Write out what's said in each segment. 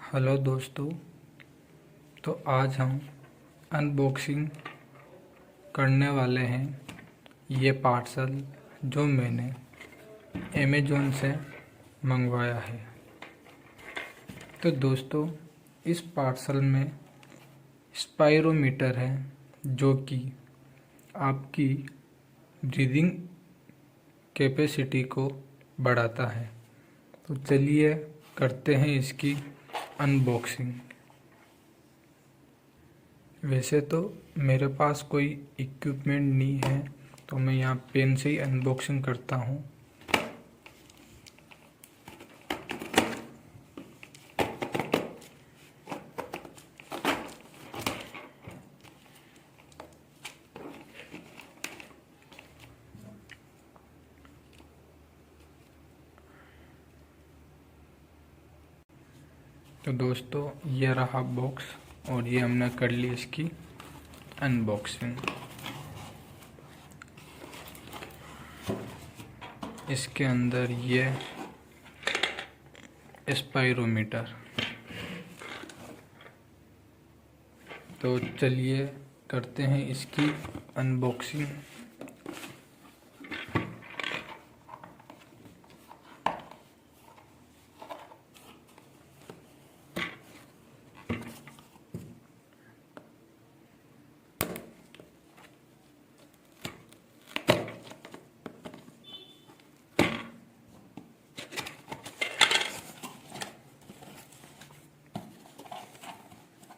Hello दोस्तों। तो आज हम अनबॉक्सिंग करने वाले हैं ये पार्सल जो मैंने अमेज़ॉन से मंगवाया है। तो दोस्तों, इस पार्सल में स्पायरोमीटर है जो कि आपकी ब्रीदिंग कैपेसिटी को बढ़ाता है। तो चलिए करते हैं इसकी अनबॉक्सिंग। वैसे तो मेरे पास कोई इक्विपमेंट नहीं है, तो मैं यहाँ पेन से ही अनबॉक्सिंग करता हूँ। तो दोस्तों, ये रहा बॉक्स और ये हमने कर ली इसकी अनबॉक्सिंग। इसके अंदर ये स्पायरोमीटर। तो चलिए करते हैं इसकी अनबॉक्सिंग।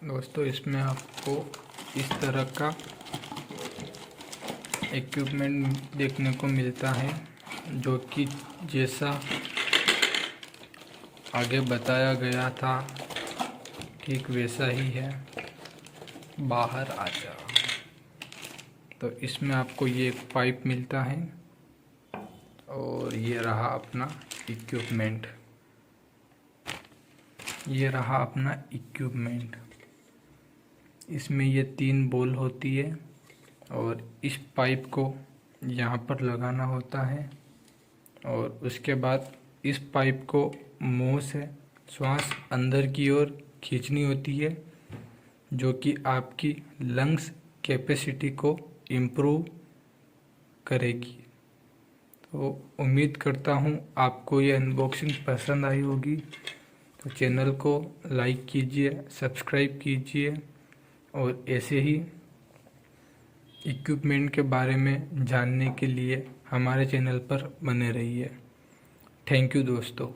दोस्तों, इसमें आपको इस तरह का इक्विपमेंट देखने को मिलता है जो कि जैसा आगे बताया गया था ठीक वैसा ही है। बाहर आ जा। तो इसमें आपको ये एक पाइप मिलता है और ये रहा अपना इक्विपमेंट। इसमें ये 3 बॉल होती है और इस पाइप को यहाँ पर लगाना होता है और उसके बाद इस पाइप को मुंह से श्वास अंदर की ओर खींचनी होती है जो कि आपकी लंग्स कैपेसिटी को इम्प्रूव करेगी। तो उम्मीद करता हूँ आपको ये अनबॉक्सिंग पसंद आई होगी। तो चैनल को लाइक कीजिए, सब्सक्राइब कीजिए और ऐसे ही इक्विपमेंट के बारे में जानने के लिए हमारे चैनल पर बने रहिए। थैंक यू दोस्तों।